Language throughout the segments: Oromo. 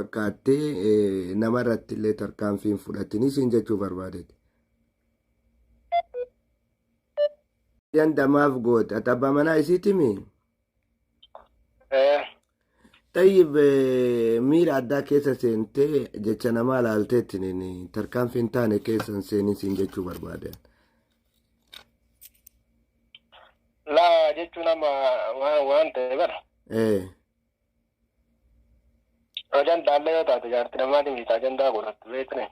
fakkaate namarratti illee tarkaanfiin fudhatini siin jechuu barbaadeeti. Yandamaaf goote atabba manaa isiitimi? طيب مير أدا كيسا سنتي جتشنا ما لالتيتني تركان فينتاني كيسا سيني سنجتشو بربادة لا جتشنا ما وانت بر ايه رجان دالة يوتا تجارتنا ما دي تاجن دا قرات بيتني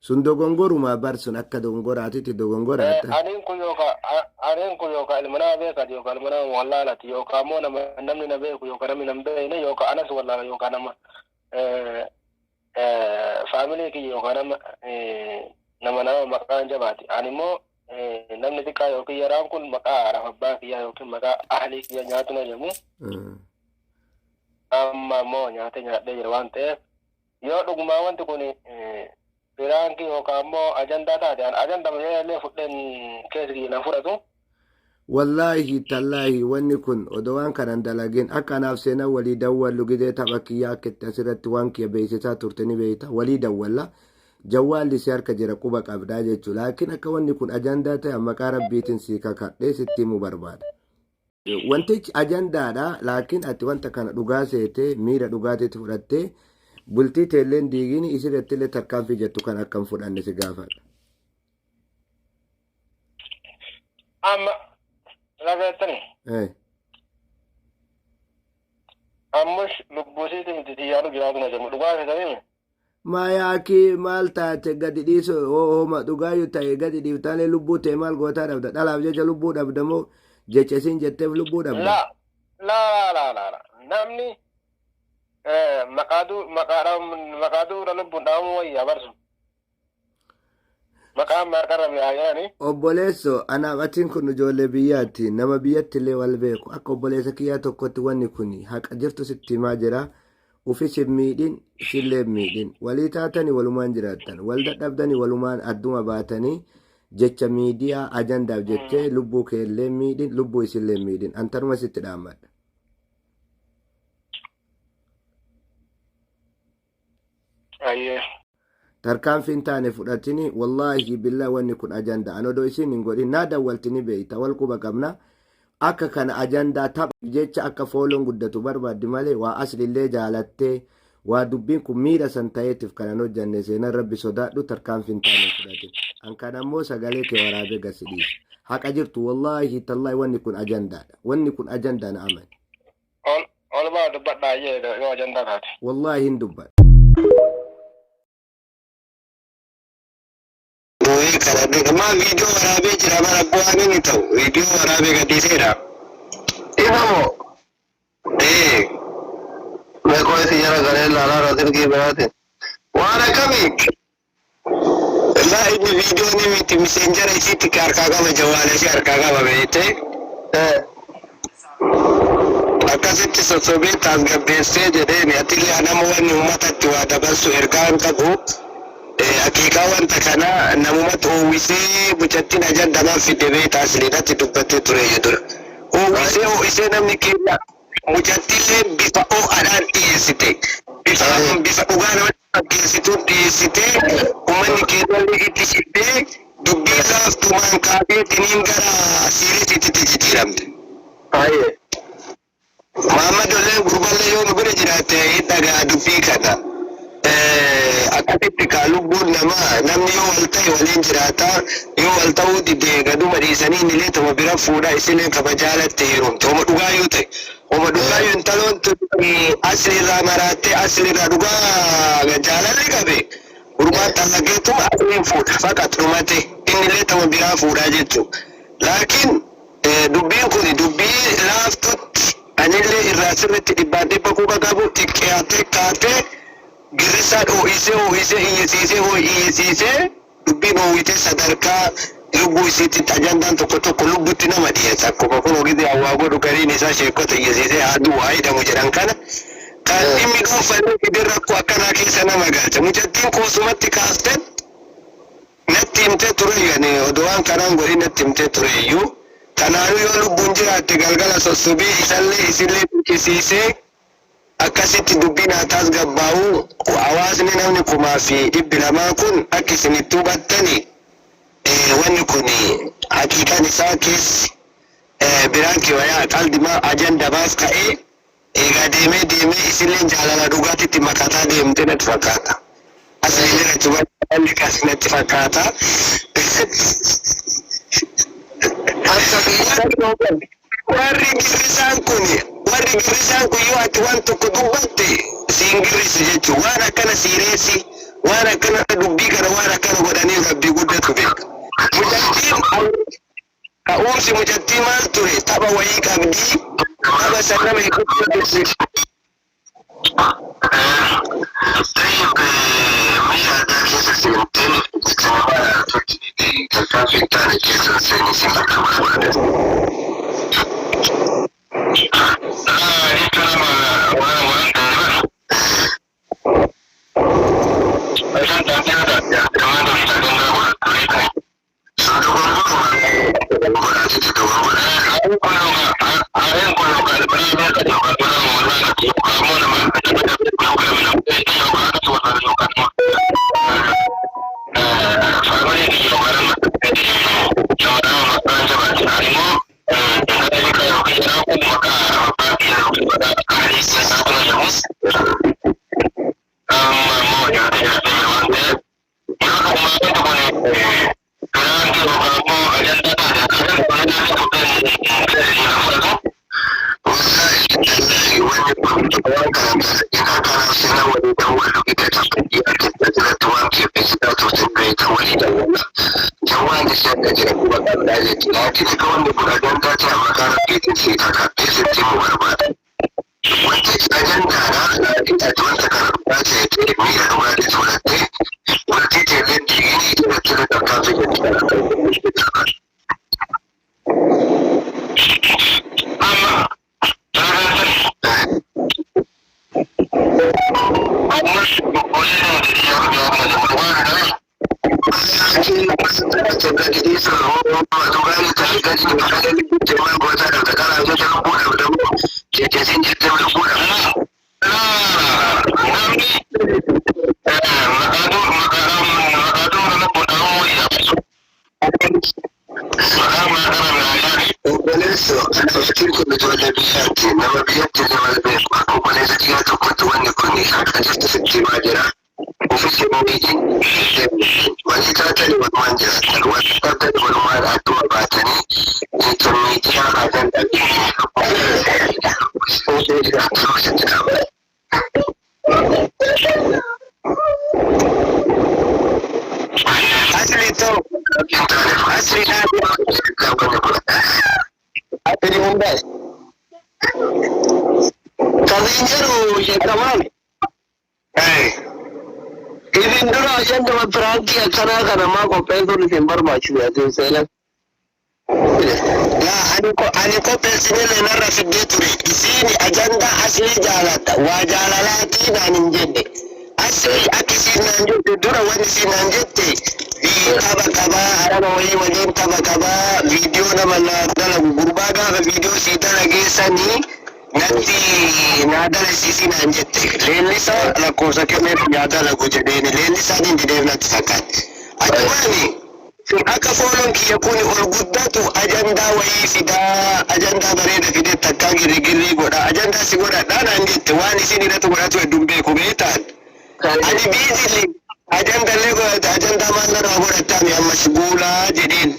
sun dogongoruma barsun akka dogongoraatii dogongoraatta anin ku yoka ilmana be ka yoka ilmana wallaalati yoka mo namni na be ku yoka namni nambe ne yoka anas wallala yoka nama family ki yoka nama maqaan jabaati animo namni tika yoki yaraan kun maqaa rabba ki yoki maqaa ahli ki nyaatu na jamu amma mo nyaate nyaadde jira waan ta'eef yoo dhuguma wanti kun Piranki okamo agenda tadi agenda mele fudden kesi na furatu wallahi tallahi wanni kun odowan kanan dalagin akanaaf sena wali dawwalu gide tabakiya ketasirat wanki beysita turteni beyta wali dawwala jawali siyarka jira quba qabda jechu lakin akka wanni kun agenda ta amma qarabbitin sika kadde sittimu barbada wanti agenda da lakin ati wanta kana dhugaasete miira dhugaate fudhatte bultii teelleen diigini isirratti illee tarkaanfii jettu kan akkam fudhanne si gaafadha. Amma lagatani. Ammush lubbusiiti miti xiyyaanu jiraatu na jedhamu dhugaa fedhanii. Maayaakii maal taate gadi dhiiso hooma dhugaayu ta'e gadi dhiiftaalee lubbuu ta'e maal gootaa dhabda dhalaaf jecha lubbuu dhabda moo jecha isin jetteef lubbuu dhabda. La namni maqaaduu lubbuun dhaamu wayyaa barsu maqaan maqarrame ayyaani obboleesso anaaf atiin kun ijoollee biyyaatti nama biyyatti illee wal beeku akka obboleessa kiyyaa tokkotti wanni kun haqa jirtu sitti himaa jira ufis hin miidhin isillee hin miidhin walii taatanii walumaan jiraattan wal dadhabdanii walumaan adduma baatanii jecha miidiyaa ajandaaf jettee lubbuu kee illee miidhin lubbuu isillee miidhin antaruma sitti dhaammadha. tarkaanfiin taane fudhatini wallahi billahi wanni kun ajanda anodo isin hin godhin naa dawwaltini beeyta wal quba qabna akka kana ajandaa tapha jecha akka fooloon guddatu barbaaddi malee waa aslillee jaalattee waa dubbiin kun miira san ta'eetiif kanan hojjanne seenan rabbi sodaadhu tarkaanfiin taane fudhatin an kanammoo sagalee kee waraabee gasidhiis haqa jirtu wallahi tallahi wanni kun ajandaadha wanni kun ajandaa na amani olmaa dubbadhaa yoo ajandaa taate wallahi hin dubbadha. Ma video waraabee jira bara bu'aan ni ta'u video waraabee gadhiiseera. Ifamo. Meekoo isi jara garee laalaa raasin biraate. Waan akkamii? Laa inni video ni miti messenger isitti harkaa qaba jawaala ishee harkaa qaba beekte. Akkasitti sossobee tasgabbeessee jedheen atillee nama wanni uummatatti waa dabarsu ergaan qabu. Hakika wanta kana namumatu uwwisee buchattiin ajandamaan fide beektaa asliidhatti dubbattee ture jedhudha. Uwwisee namni keenya mucattiillee bifa ho'aadhaan dhiyeessite. Bifa dhugaa namatti fakkeessituun dhiyeessite uummanni keenyallee itti shibbee dubbii laaftumaan kaaseetiniin gara siiriisiitti jijjiiramte. Maammadollee gurballee yoo nu bira jiraatte dhagaa dubbii kana. Akkasitti ka lubbuun namni yoo wal ta'e waliin jiraata yoo wal ta'uu didee gaduma dhiisanii inni toma bira fuudhaa isinlee kaba jaalatte heerumte homa dhugaa yoo ta'e homa dhugaa yoo intaloon asliirraa maraattee asliirraa dhugaa jaalalli qabe gurmaan tallageetuma asliin fuudha faqat dhumate innillee toma biraa fuudhaa jechuudha. Laakiin dubbiin kun dubbii laaftutti anillee irraa sirriitti dhibbaan dhibba quba qabu xiqqeessee kaatee girrisaa ho'isee iyyisiisee dubbiin ho'itee sadarkaa lubbuu isiitti ajandaan tokko lubbutti nama dhiyeessa akkuma kun ogizi hawaa godhu gariin isaa sheekota iyyisiisee haaduu waa hidhamu jedhan kana kan dhimmi dhuunfanii fidin rakkoo akkanaa keessa nama galcha mucattiin kuusumatti kaasteen natti himtee ture odowaan kanaan godhi natti himtee tureeyyuu kanaanuu yoo lubbuun jiraatte galgala sossobii isallee isillee dhiyeessiisee akkasitti dubbiin taas gabbaa'u hawaasni namni kumaa fi dhibbi lamaa kun akka isinitti hubattani wanni kun haqiiqaan isaa keessi biraan kiwayaa qalbimaa ajandabaaf ka'ee egaa deemee isinlee jaalala dhugaatitti makataa deemte natti fakkaata. Asliin irratti wanni kas natti fakkaata. Warri girrisaan kun yoo ati waan tokko dubbatte siin girrisu jechuun waan akkana siireessi waan akkana dubbii kana waan akkana godhanii rabbii guddatu beeka. Mujattiin ka'umsi mujattii maal ture tapha wayii qabdii tapha sannama hiikutti agarsiisu. Ani qopheessinillee narra fiddee ture isiin ajandaa asli jaalata waa jaalalaatii naan hin jenne asli akka isiin naan jette dura wanni isiin naan jette tapha qabaa araba wayii waliin tapha qabaa viidiyoo nama naa dalagu gurbaa gaafa viidiyoo sii dalageessanii natti naa dalasiisii naan jette leellisa lakkoofsa kenneef nyaa dalagu jedheeni leellisaan hin dideef natti fakkaatti achumaani akka foolon kiyya kun ol guddatu ajandaa wayii fidaa ajandaa bareeda fide takkaa girigirrii godha ajandaa si godhadhaa naan jette waan isin irratti godhatu hedduun beeku beetaan ani biizili ajandallee godhata ajandaa maallarraa godhattaami amma shiguulaa jedheen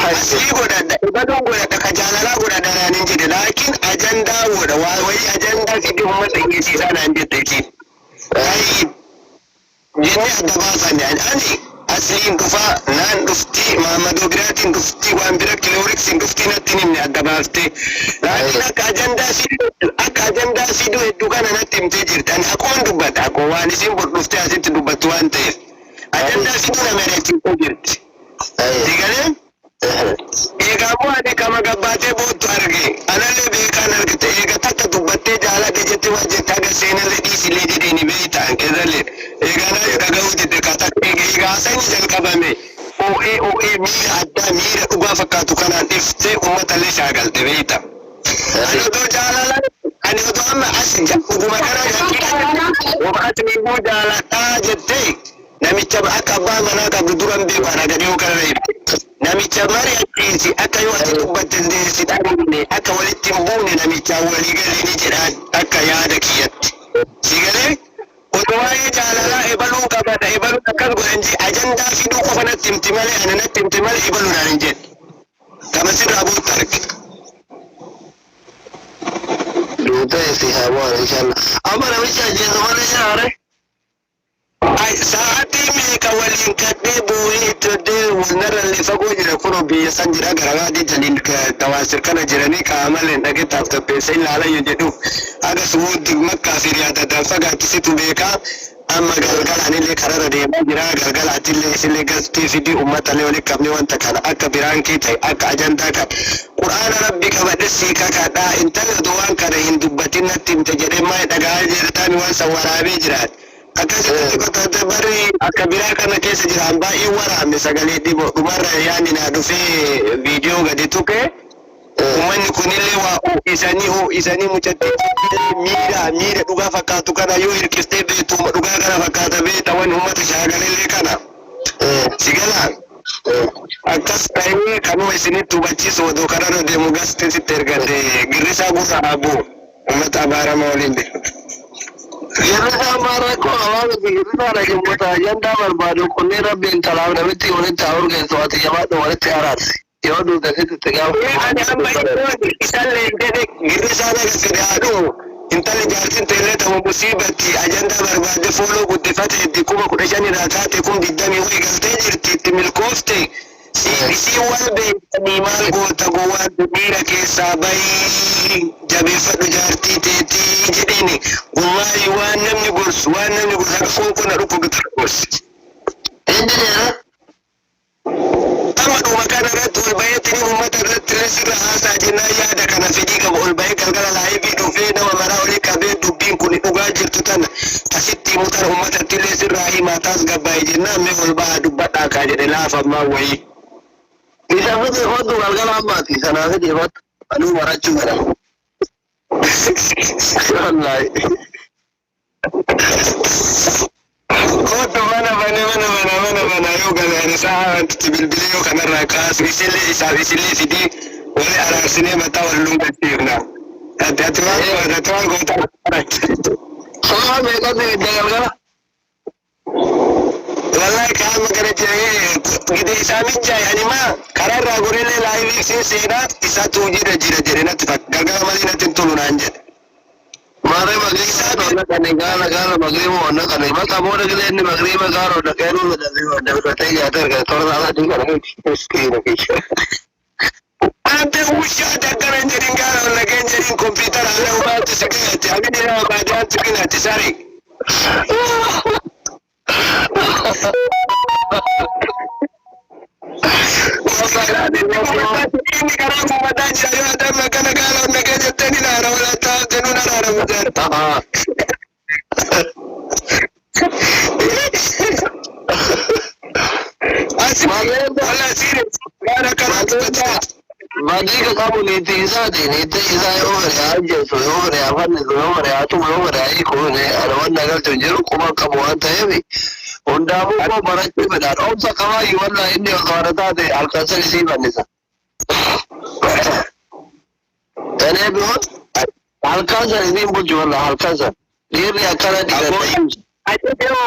asii godhadha ibaduun godhadha ka jaalalaa godhadha naan hin jedhe laakiin ajandaa godha waa wayii ajandaa fide uummata dhaggeessiisaa naan jette isin jennee adda baafanne ani asliin dhufaa naan dhuftii maamadoo biraatiin dhuftii waan bira kilooriksiin dhuftii natti himne adda baaftee laakiin akka ajandaa fiduu hedduu kana natti himtee jirtan hakoon dubbata hakoo waan isin bor dhuftee asitti dubbattu waan ta'eef ajandaa fiduu nama reechiftee jirti. Digalee eegaa moo ati kama gabbaatee boottu arge anallee beekaan argite eega takka dubbattee jaalate jette waan jette aga seenallee dhiisillee jedheeni beeytaan keessallee eegaa naa yoo dhaga'uu didde katakka eegaa sanyi jalqabame OA miira addaa miira dhugaa fakkaatu kanaan dhiftee uummatallee shaagalte beeyta. Ani otoo أنا أتوهم أسجع وما كان وقت من بودا لا تاجتي نمي تبع أكبر مناك بدوران بيبانا جديو كريم نمي تباري أتيسي أكا يواتي تبتن ديسي تاريني أكا ولتنبوني نمي تاولي قليني جران أكا يادكيت سيقلي وتواي جالالا إبالو كبادا إبالو كان قرنجي أجندا في دوكو فانا تمتمالي أنا نتمتمالي إبالو نارنجي كما سير أبو ترك دوتا استهابوان إن شاء الله أما نمشي أجيز وانا شعره أي ساعتي ميكا ولين كتبوه تدي ونرى اللي فقو جرى كنو بيسان جرى غرغادي جلين كتواسر كان جراني كامل نجي تافتا بيسين لالا يجدو أغا سوود مكة في رياضة دفقا تسيتو بيكا أما غلغل عني اللي كرر ديما جرى غلغل عتي اللي سيلي غستي في دي أمتا اللي ولي كبني وانتا كان أكا برانكي تاي أكا أجندا كان قرآن ربك بدسي كاكا دا انتل دوان كان هندوبتين نتيم تجري ما يتقال جرتان وانسا ورابي جرات akkasitti qotatee bari akka biraa kana keessa jiran baay'ee waraabne sagalee dhiboo dhumarra yaani na dhufee viidiyoo gadi tuqe uummanni kunillee waa isanii mucatti miira dhugaa fakkaatu kana yoo hirkistee beektuma dhugaa kana fakkaata beekta waan uummata shaagalillee kana sigalaan akkas ta'ee kanuma isinitti hubachiisu odoo kanarra deemu gaste sitti ergate girrisaa gurra abuu uummata abaarama waliin beeku. Yeroo ammaa ko awwaala biqiltuu lagi mata yanda barbaadu kunne rabbiin talaaf namitti walitti urgeessu ati yabaadhu walitti araarsi yoo duuta sitti tagaafu ani amma isallee jedhe girrisaa laga fidaadhu intalli jaartin teellee ta'u musiibatti ajanda barbaade fooloo guddifate itti 15,000 irraa taate 20 wayii galtee jirti itti milkoofte si wal beekanii maal goota gowwaan dhiira keessaa bayii jabeeffadhu jaartii teetii jedhini wallahi waan namni gorsu akka foon kun dhukku bitar gorsi. Amma dhuma kana irratti ol baheettini uummata irratti sirra haasaa jennaan yaada kana fedhii qabu ol bahee galgala laayivii dhufee nama maraa olii qabee dubbiin kun dhugaa jirtu tana asitti mutan uummatatti illee sirraa himaa taas gabbaa'e jennaan mee ol bahaa dubbadhaa kaa jedhe laafa ammaa wayii. Isa fudhee hodhu galgala ammaati sanaa fedhee hodhu anuu marachuu gara. Wallahi. Kotu mana bana yoo galaan isaa wanti bilbilee yoo kanarraa kaasu isillee fidee wali araarsinee mataa wal lungachiifna. Ati waan goota Somaa meeqatu hidda galgala? Wallahi kaama gara jiree gide isaa mijjaaye animaa kararraa goreellee laayivii seenaa isaatu jira jedhe natti galgala malee natti hin tolu naan jedhe. Mare magriba dona kane gala magriba onna kane maka boda gele ni magriba garo da kenu da tai ya ter ga tor da di kana screen ke ante usha da garan jerin garo na genjerin computer ala ba ta security abin da ba da cikin tisari ini karamu madaji ayo ada makana galo na genjerin na rawala ta tenuna na rawala Magica kamu niti isa over aja over apa nih over atau over aja kau nih ada mana kalau tunjuk kuma kamu anta ya bi Honda mu ko baraki benar om sakawai wala ini orang tadi alkasar sih banisa Tene biot alkasar ini bujuk wala alkasar dia akan diganti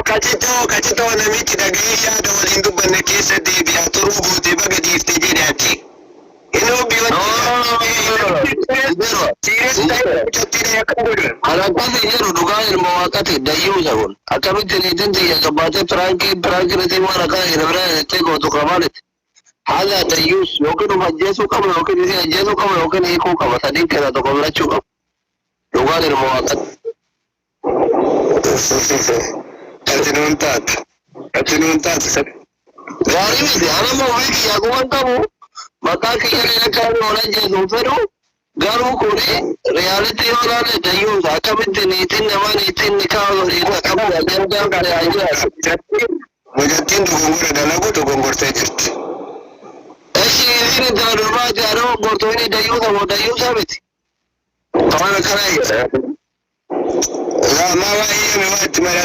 Kacito na miti daga iya da wani dubban na kesa da biya ta rubuta baga difta je da ti. Ino biyo Alakasi jiru dugayen mawakati da yiwu zagon. A kamiti ne dinta ya gabata Franki na taimaka kan irabra da ta goto kamalit. Haza da yiwu yokin hajje su kama yokin isi hajje su kama yokin iko kama sadin kira da gwamnati ba. Dugayen mawakati. Katinuntat. Gari miti ana mo wiki ya kuwantamu makaki yale na kari wanaje zumfero garu kure reality wala ne da yiwu za ka miti ne tin da mani tin ni kawo ina kamu da janda kare ajiya mujatin dogongora da lagu dogongor ta jirti shi ne da ruba da ro gorto ne da yiwu sabiti طبعا كراي لا ما هي من وقت ما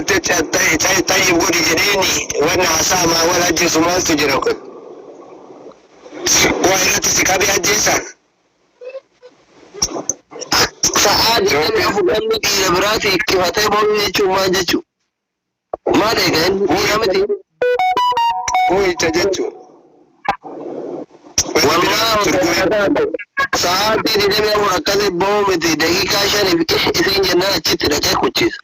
طيب قولي جريني وانا عصامة ولا اجي سمال تجركم وإلا تسكابي أجيسا سعادة أنا أفضل إلى براتي كيف تبغى يجوا ما جتوا ما دقن هو يتجتوا والله سعادة دي دي أمور أكاد بومتي دقيقة عشان إذا جنّا أجت لك كوتشيس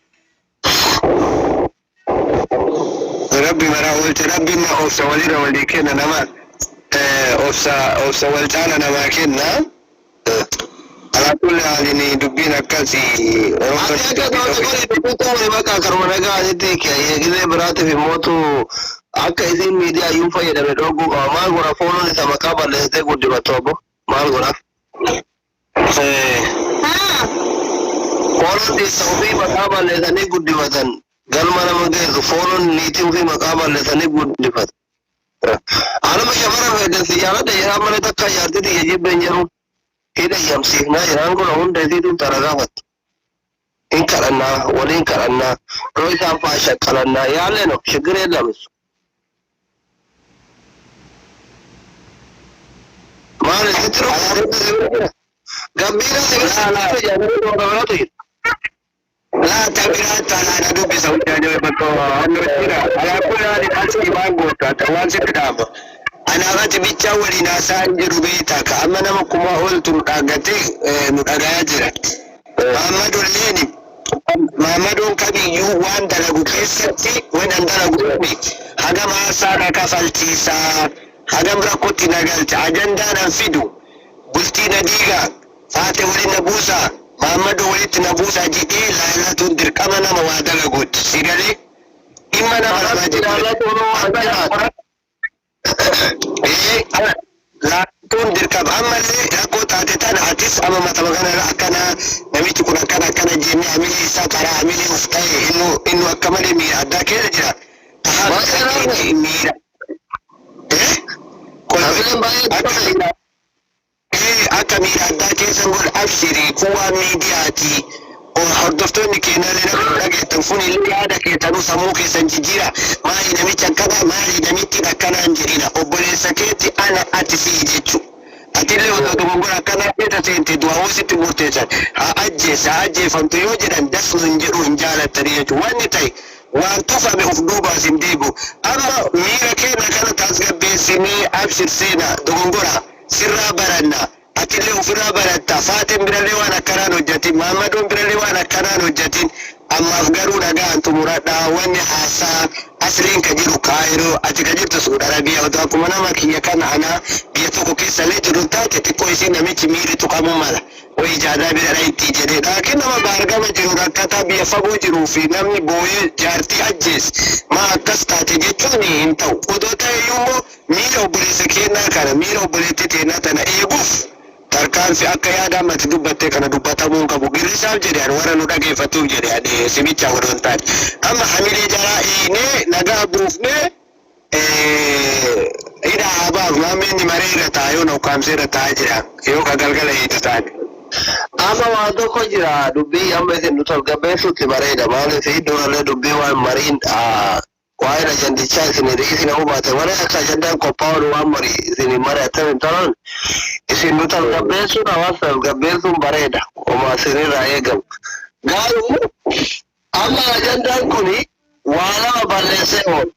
ربي مرا قلت ربي ما أوصى ولينا وليكنا نما أوصى ولتانا نما كنا على كل حال دبينا كاسي أكيد تقول ما كرمنا قاعد تيجي يجي برات في موتو أكيد إذا ميديا يوفا يدرسوا ما غورا فونو نسمع كابر لسه قد بتوبو ما غورا فونو نسمع كابر لسه قد بتن قال ما نمجي فونو نيتي في مكابر لسه قد بتن أنا ما شفنا في السيارة ده يا من تكايرتي تيجي بينجرو كده يمسكنا يرانكو لون دزيدو ترغابت إن كرنا ولين كرنا روي سافا شكلنا يا لينو شكرا لامس ما نسيترو قبيلة لا تبيرات على ندوب سويا جو بتو أنو تيرا على كل هذه أسكي بانغوتا توان سكدام أنا غات بيتشاوري ناسا انجرو بيتاك أما نما كما قلت نقاقتي نقاقاجر محمد الليني محمد كبي يو وان دلقو كيستي وين اندلقو بي هذا ما سارا كفالتيسا هذا مرقوتي نقلت أجندا ننفدو قلتي نديغا فاتي ولي نبوسا محمد وليت نبوسا جيتي لا لا تندر كما نما وادلقوت سيقالي إما نما نما لا تندر كم أما اللي أقول تاتتان عتيس أما ما تبغانا لا كنا نميت كنا كنا جيني عملي ساكرا عملي مفتاي إنه أكمل ميرا دا كده جرا تحاول ميرا إيه كل فيلم بايد أكا ميرا دا كيسا نقول أبشري كوا ميدياتي وحردفتوني كينا لنا لقيت تنفوني اللي هذا كيتانو سموكي سنجيجيرا مالي نميت كذا مالي نميت كنا انجرينا وبولي سكيتي أنا أتسي جيتشو أتلي ودوغورا كنا كيتا سينتي دواوسي تمورتيسان أجي فانتو يوجدان دس ننجرو انجالة تريجو واني تاي وان توفى بأفدوبا سنديبو أما ميرا كينا كانت أسقب بيسيني أبشر سينا دوغورا سرا برانا أتلي وفرا براتا فاتم برالي وانا كنان وجاتين محمدون برالي وانا كنان وجاتين أما أفقروا لغا أنتو مرادا واني حاسا أسرين كجيرو كايرو أتكجير تسود عربية وداكو مناما كي يكان أنا بيتوكو كيسا ليتو رنتاكي تكويسي نميتي ميري تقامو مالا وإجادا براليتي جدي لكن نما بارغاما جيرو ركاتا بيفاقو جيرو في نمني بوي جارتي أجيس ما أكستاتي جيتوني انتو ودوتا يومو ميرو بوليسكينا كان ميرو بوليتينا تنا إيقوف tarkaan fi akka yaadaamatti dubbattee kana dubbatamuu qabu girrisaaf jedhan warra nu dhageeffatuuf jedhe simicha wadoon taate amma hamilee jaraa iinee nagaa buufnee hidha abaaf maameenni maree irra taa'ee yoo nokkaamsee irra taa'ee jira yoo ka galgala hiita taate. Amma waan tokko jira dubbii amma isin nu tasgabbeessutti bareeda maaliif durallee dubbii waan mariin waa'ee ajandichaa isin hubate warra akka ajandaan qophaa'u waan marii isin mari'atan hin taran isin nu tasgabbeessuun hawaasa tasgabbeessuun bareeda oma isinirraa eegamu. Garuu amma ajandaan kuni waa lama balleessee oolu.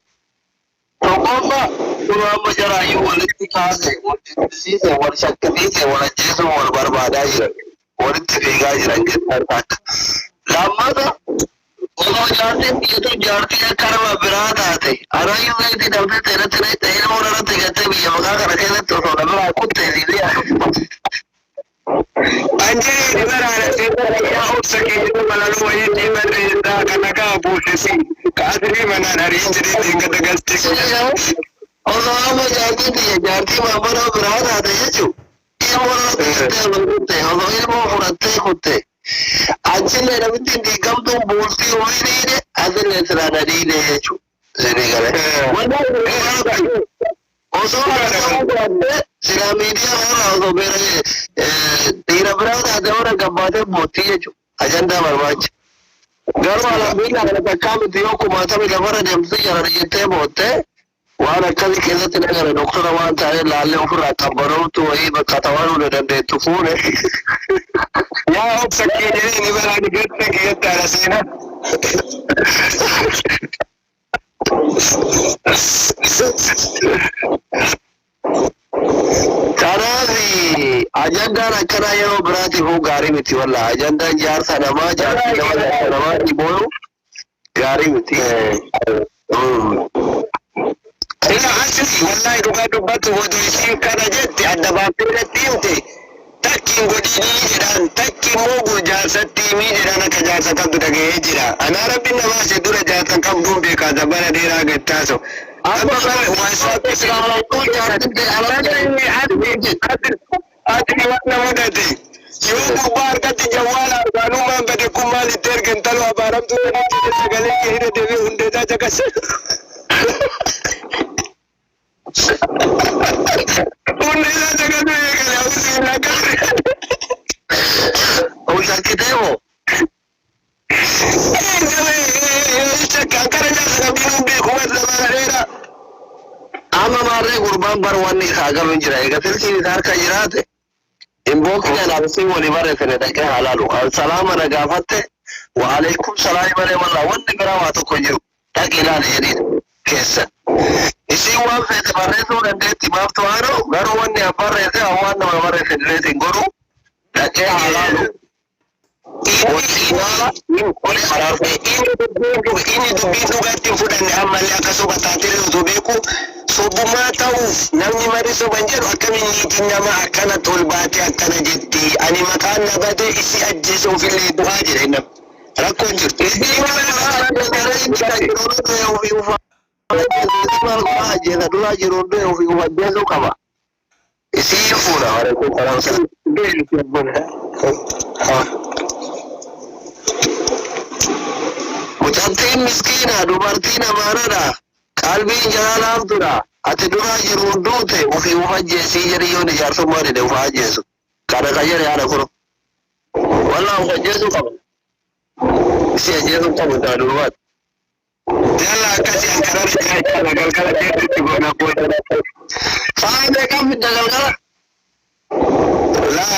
Tokkoffaa dura amma jaraayyuu walitti kaase wal jibbisiise wal shakkisiise wal ajjeesuun wal barbaadaa jiran walitti fiigaa jiran jettan takka. Lammata osoo jaartiin biyyatu jaartii akka nama biraa taate arayyuu zayitii dhabdee ta'e ilmoo irratti gattee biyya maqaa kana keessatti osoo namaa kuttee siiliyaa. Anjiri dibaraana seetaa obsa keenya malaluu wayii diimarree irraa kan akka buufesi kaasrii manaan hariin jiree dinga dagalchee. Osoo amma jaartii maamanaa biraa taate jechuun ilmoo irratti gattee osoo ilmoo fudhattee kuttee. Anjillee namitti diigamtuun buustii wayiniidhe asillee siraan adiidhe jechuudha. Osoo harkaan fudhattee سلاميديا هو بيرة تيرا براو ده دورة قبادة بوتية جو أجندة مرواج قالوا على بينا على تكامل ديوكو ما تبي لفرة جمسية على رجيتة بوتة وانا كذي كذا تنقل دكتور وان تعالى لعله فرع كبروت وهي بكتوانو ندم تفونه يا أب سكيني نبلا نقدر كيت على سينا كارازي أجندة ركنا يوم براتي هو غاري متي والله أجندة جار سنما جار سنما يبولو غاري متي لا عسلي والله دبات ودوسي كان جدي الدباب تيمتي تكي غديني جيران تكي موغو جالستي مي جيران كجالسة كبدو دقيه جيرا أنا ربي نواس دورة جالسة كبدو بيكا دبانا ديرا قتاسو أبا واسوات السلام عليكم أدري وانا ودتي يوم مبارك تجوالا قالوا ما بدي كمال تركن تلو أبارم توني تجالي كهيرة دبي هندتا جكس Unila jaga tu ya kalau usi laga. Usa kitemo. Cakap kerja sudah bingung deh kuat sama era. Ama marre kurban barwani saga menjirai. Katil sini dar kajirate. Imboknya nafsi wali marre seneda ke halalu. Assalamu alaikum. Waalaikum salam warahmatullahi wabarakatuh. Kujiru. Tak ilan ini. Kesa. Isi waan fete barreessuu dandeetti maaf to'aadhu garuu wanni barreesse waan nama barreesse direetiin godhu dhaqee halaalu inni dubbii dhugaatti fudhanne ammallee akkasuma taatee utuu beeku sobummaa ta'uuf namni marii soban jedhu akkamiin niitiin nama akkana tol baatee akkana jetti ani maqaan nabate isi ajjeesuufillee du'aa jedhe nam rakkoon jirtu. Aja dulu aja rondo yang wajah tu kama. Isi pun orang tu orang sana. Beli siapa ni? Mutantin miskin ada martina mana dah? Kalbi jalan apa tu dah? Ati dulu aja rondo tu, wajah si jadi yang dijar semua ni dah wajah tu. Kadang kadang ada kuru. Walau wajah tu kama. Si aja tu kama dah dulu. Yalla kasih angkaran kalau dia itu guna buat. Sampai kamu jalan-jalan. Lah,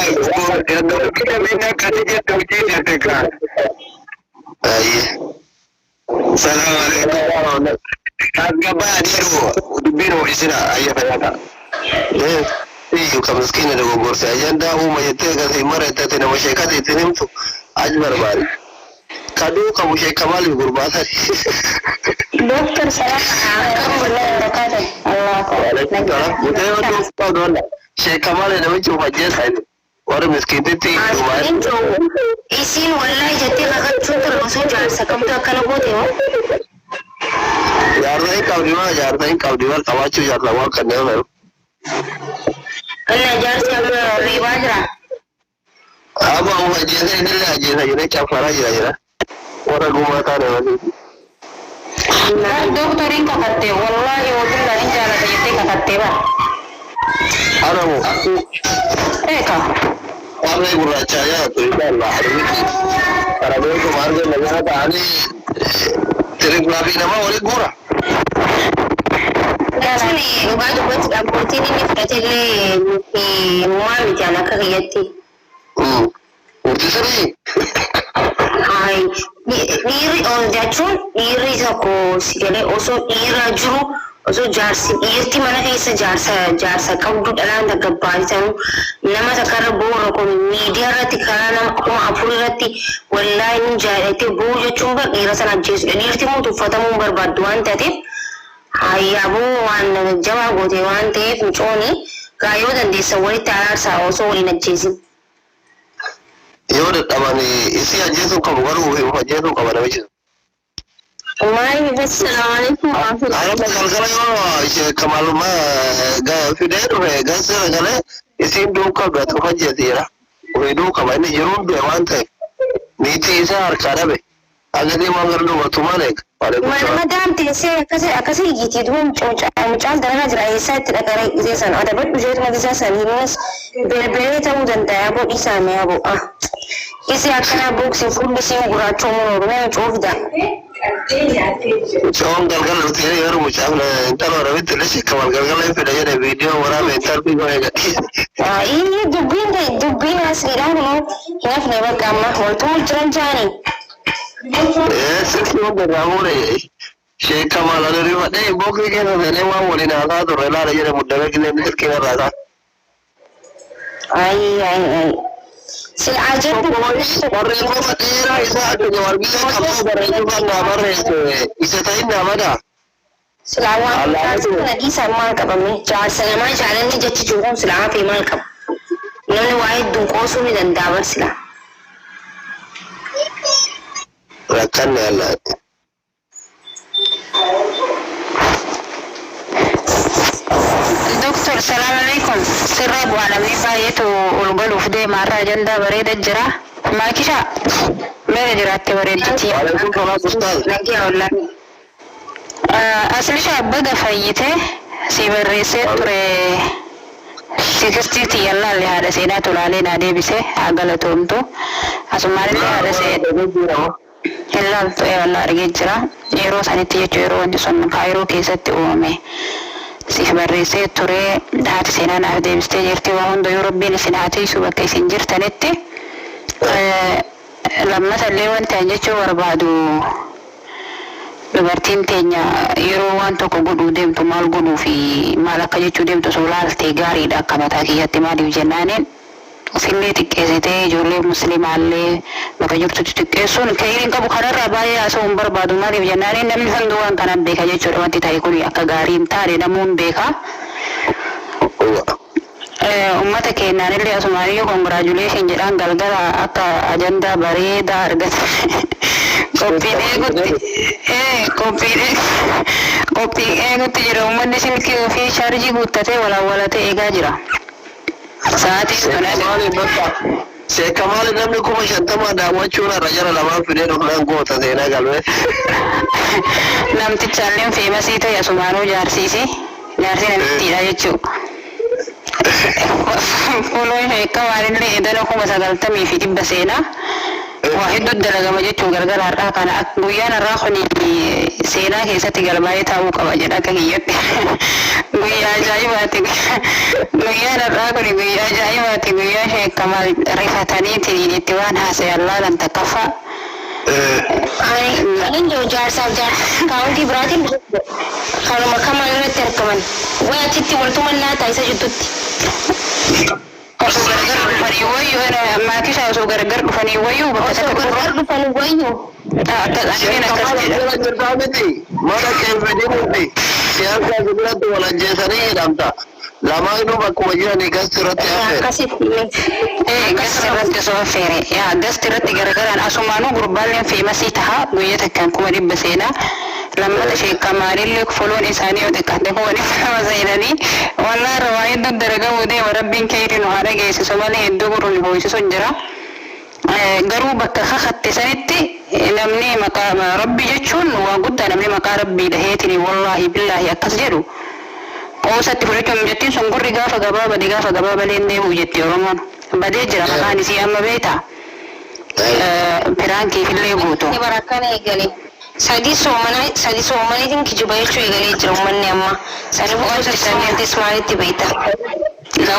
kita minta kasih dia tuji dia tekan. Iya. Assalamualaikum. Kagak badiru, biru di sini ayah saya. Iyo kamu skin ada gogor saya. Anda umumnya kasih marah tapi nama saya kasih tinim tu. Ajbar bari. Kado kamu saya kembali berbahasa. Dokter saya berkata Allah. Waalaikumsalam. Mungkin waktu kau dona. Saya kembali nama cuma jasa ini. Orang miskin itu. Itu isin wallahi jadi rakyat cuter langsung jalan sekam tu akan buat ya. Jarang kau diwar kawacu jarang awak kena lalu. Allah jar siapa riwaj lah. Apa awak jasa ini lah jasa ini cakap aja. Orang rumah tadi lagi. Dokter ini kata wallahi orang dari jalan jadi kata bah. Ada mu aku. Kah? Orang yang beracanya tu itu lah hari ini. Karena dia kemarin negara tadi terima kasih nama oleh gura. Sini baju baju kampung ini kerja di rumah di jalan kerjati. Urus sini. Hai, iri jacun iri sako sigale oso ira juru oso jarsi irti mana kaisa jarsa kaudu dalam daga barisan nama sakar boro ko media rati kana ko apuri rati wallahi jarati bojo chumba ira sana jesu irti mutu fatamu barbaduan tadi hai abu wan jawa gode wan te fuchoni kayo dan desa wari tarar sa oso wali na jesu. Yo da tabani isi aje su ka bugaru he aje su ka bada wici. Wallahi assalamu alaikum. Ayo ba kalkala yo she kamal ma ga fidero he ga sira gale isi do ka ga to haje tira. We do ka bani jirun be wanta. Ni ti isa har karabe. أجدي ما غير وتمالك ما دام تنسي أكاسي يجي دوم مجال درنا جرايسات تلاقي زي سان أدا بد بجيت ما جزا سان يمس بيربيري تامو دنتا أبو إسامة أبو إسي أكنا بوكس فول بسي مغرا تومو روما يشوف دا شلون قال روتيني غير مشابه أنت لو ربيت ليش كمان قال في دجاجة فيديو ورا بيتر في قوي إيه دبين أصلي ده هنا في نبى كمان والتول ترنجاني سيكون براموري شيء كمال هذا ريما ده بوكي كنا نلما ولينا هذا دورلا رجال مدرك كنا مثل كنا رادا أي سلعجة وريما مديرا إذا أتجوال بيلا كم بريما نامر إذا تاين نامدا سلعوان كاسنا دي سامان كبامي جال سلمان جالني جت جوهم سلعة في مال كب نمني واحد دكوسو من الدابر سلعة ركنا الله دكتور السلام عليكم سراب وعلى ميفايت والقلو فدي مرة جندا بريد الجرا ما كشا ما جرات بريد جتي وعليكم السلام أستاذ لكن والله أصل شاب بقى فايته سيبريسيت تري سيكستي يلا اللي هذا سينات علينا دي بسه عقلتهم تو أسمع اللي هذا سيد إلا والله رجيجرا يرو سنتي يجرو عند سن كايرو كيست أمي سيبريسيت تري هذا سينان هذا بستيجرتي وهون دو يربين سناتي سو بكي سنجرت نتي لما تلي وانت جتشو وربادو dubartiin teenya yeroo waan tokko godhuu deemtu maal godhuu fi maal akka jechuu deemtu soolaaltee gaariidha akka mataa kiyyatti maaliif jennaaniin osillee xiqqeessitee ijoollee muslimaallee bakka jirtutti xiqqeessuun ka'iriin qabu kanarraa baay'ee haasa'uu hin barbaadu maaliif jennaaniin namni hunduu waan kanaan beeka jechuudha wanti ta'e kun akka gaarii hin taane namuun beeka. Ummata keenyaan illee asumaaniyyuu kongiraajuleeshin jedhaan galgala akka ajandaa bareedaa argate. Qophii eegutti jira uummanni silkii ofii shaarjii guuttatee walawwalatee eegaa jira. Sa'aatiin sun Sheekh Kamaal namni 50 daawwachuun irra jara lamaan fidee dhufnaan goota seenaa galmee. Namtichaalleen feemasii ta'e asumaanuu jaarsiisi. Jaarsi namittiidha jechuudha. Fuuluun Sheekh Kamaalillee edana 990 seenaa. Waa hedduu dalagama jechuun gargar har'aa kana guyyaan har'aa kuni seenaa keessatti galmaa'ee taa'uu qaba jedha akka kiyyatti. Guyyaa ajaa'ibaati. Guyyaan har'aa kuni guyyaa ajaa'ibaati. Guyyaa Sheekh Kamaal rifataniitiin itti waan haasa'an laalan takkaffaa. Ani jaarsaaf kaawuntii biraatiin kanuma Kamaal irratti argaman wayi achitti waltumannaa taasisa jirtutti. Osoo gargar dhufanii wayyuu maatii osoo gargar dhufanii wayyuu bakka Osoo gargar dhufanii wayyuu. Akkasiin akkas jedha. Mana keeffedhimuufi siyaasa biratti wal ajjeesanii jedhamta. Lamaanuu bakkuma jiranii gasti irratti hafe. Akkasitti. Gasti irratti osoo affeere. Gasti irratti garagaraan asumaanuu gurbaalleen feemasii tahaa guyyaa takkaan 100 seenaa. Lammata Sheekh Kamaalillee foloon isaanii yoo xiqqaate foonii nama seenanii wallaan rawaa hedduu daragamuu deema rabbiin keeyri nu haa dhageessisu malee hedduu gurrun hoo'isuun jira. Garuu bakka kakatte sanitti namni maqaa rabbi jechuun waa guddaa namni maqaa rabbii dhaheetiin wallaahi billaahi akkas jedhu. Qoosatti fudhachuun jettiin sun gurri gaafa gabaabalee deemuu jetti Oromoon. Badee jira maqaan isii amma beektaa. Piraankiifillee guutu. Sadi soomaniitiin kijiba jechuu eegalee jira uummanni amma. Sadi bu'aatti soomantis maalitti beekta?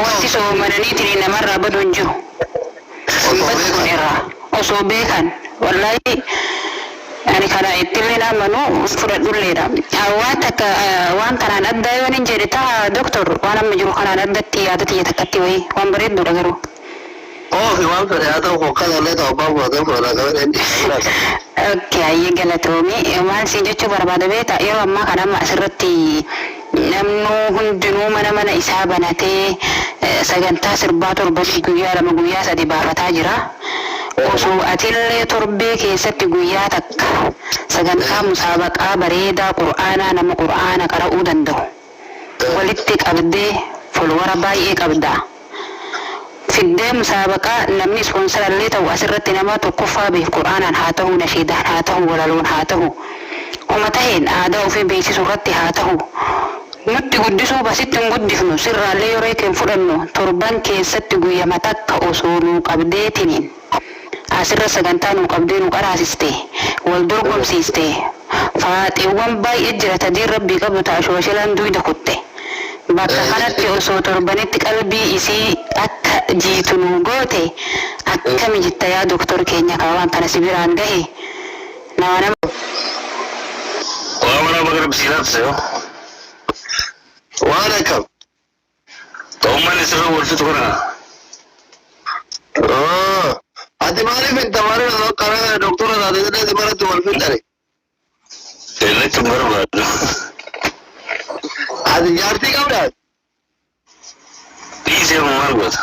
Wanti soomananiitiin namarraa badu hin jiru. Osoo beekan wallaahi ani kana ittillee naamanu fudhadhulleedha. Waan kanaan addaa yoo hin jedhe ta'a doktor waan amma jiru kanaan addatti yaada xiyya takkatti wayii waan bareedduudha garuu. Fi waan fedhe haa ta'u hokkataallee ta'u abbaan fudhatee fudhataa qabee Okkee hayyee galatoomii maal siin jechuu barbaada beektaa yeroo ammaa kana amma asirratti namnuu hundinuu mana isaa banatee sagantaa sirbaa torbanii guyyaa 2 guyyaa 3 baafataa jira. Osoo atillee torbee keessatti guyyaa takka sagantaa musaabaqaa bareedaa qur'aanaa nama qur'aana qara'uu danda'u walitti qabdee folwara baay'ee qabda. fiddee musaabaqaa namni ispoonsarallee ta'u asirratti nama tokkoffaa beef qur'aanaan haa ta'u nashiidaan haa ta'u walaloon haa ta'u uummata heen aadaa ofii beeksisuu irratti haa ta'u nutti guddisuu basitti hin guddifnu sirraallee yeroo eeken fudhannu torban keessatti guyyama takka osoo nuu qabdeetiniin asirra sagantaa nuu qabdee nu qaraasiste wal dorgomsiiste faaxiiwwan baay'ee jira tadiin rabbii qabdu ta'a shooshilaan duyda kutte bakka kanatti osoo torbanitti qalbii isii akka jiitu nu goote akkami jitta yaa doktor keenya kaawwan kana si biraan gahe nama وأنا بقرب سينافسه وأنا كم توما نسمع ورثة كنا هذه ما أعرف أنت ما أعرف كنا دكتور هذا ده ما أعرف ورثة ده إلا تمر بعد هذه جارتي كم ده إيش يوم ما أقول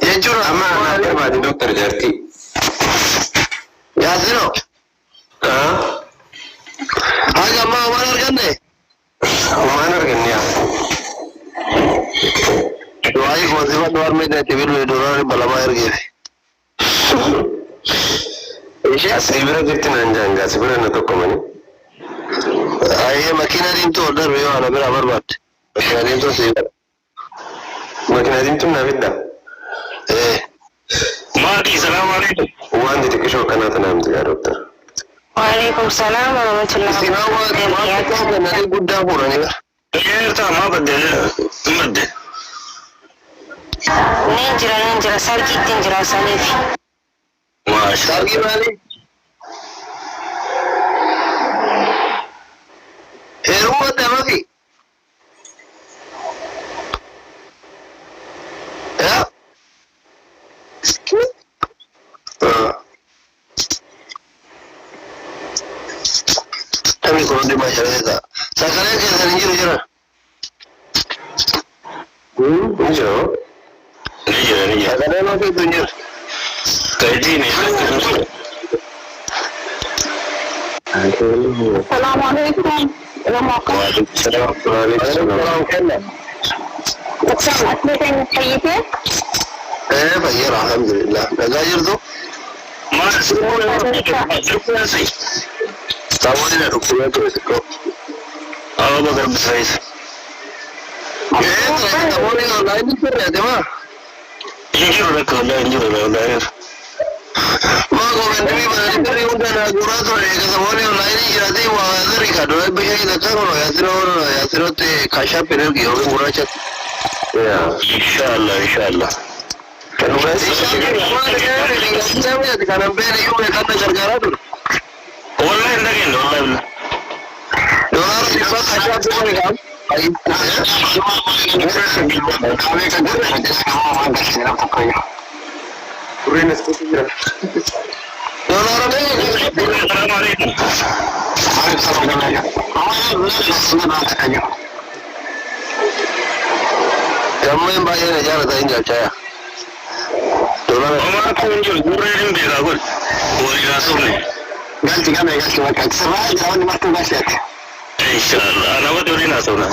يجور أما أنا بعد دكتور جارتي يا زينو Aga ma mana arganne ya doai ko ziba doar me da tibir me dorar balama arge ishe asibira gitin anjanga sibira na tokko mani ay makina din to dar me wala bira barbat makina din to sibira makina din to na bidda ma di salamu alaikum wanda take sho kana tana mu ya doctor وعليكم السلام ورحمة الله وبركاته. أنا أقول دابور أنا. إيه تمام بدل مدة. نينجرا ساركي تنجرا سالفي. ما ساركي مالي. هو تمامي. يا. Kami kalau di masyarakat kita, sekarang kita sering jujur. Jujur. Sekarang apa itu jujur? Kaji ni. Assalamualaikum. Waalaikumsalam. Dokter, asli kan kayaknya? Bayar alhamdulillah. Belajar tu? Masih sih. Tahu ni nak dokumen tu esok. Awak bagar besar. Tahu ni online ni kerja dia mah. Injur nak online. Mak komen ni mana ni udah nak gurau tu ni. Tahu ni online ni jadi wah dari kado. Biar kita cakap ya siro te kasih pener kio gurau cat. Ya, insyaallah. Kalau saya di kanan beri juga kan negara tu. Online lagi online. Dolar di bawah kaca tu ni kan? Kami kan dolar ni. Kamu yang bayar ni jangan tak ingat saya. Dolar. Orang aku injil gurau ni beragul. Boleh langsung ni. Ganti kami makan serai jangan dimakan basah. Insyaallah, anak berdua nak sana.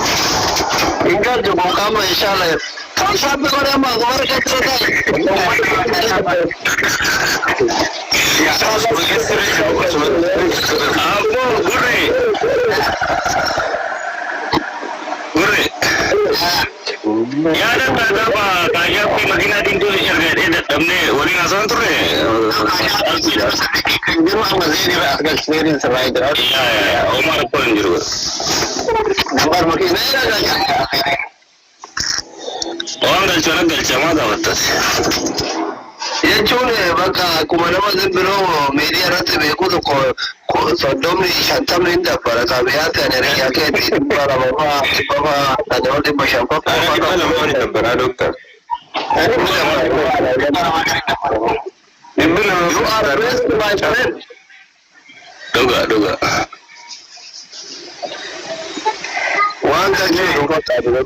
Ingat juga kamu insyaallah. Kau sampai kau dah mahu orang kata tak. Apa gurih? Ya ada apa? Kaya pi makina tinggal di sini. Ada tamne wali nasan tu re. Juru amazini agak sendiri serai terus. Ya, Omar pun juru. Nomor makina ada. Orang dah cakap macam mana betul? Ya cune, maka kumana mazin biro media rata beku tu ko sodom ni shantam ni dah para kami ada ni rakyat di para bapa ada orang di macam apa? Ada mana orang yang beradukta? Ada mana? You are best my friend. Doga. Wan kaji doga tadi.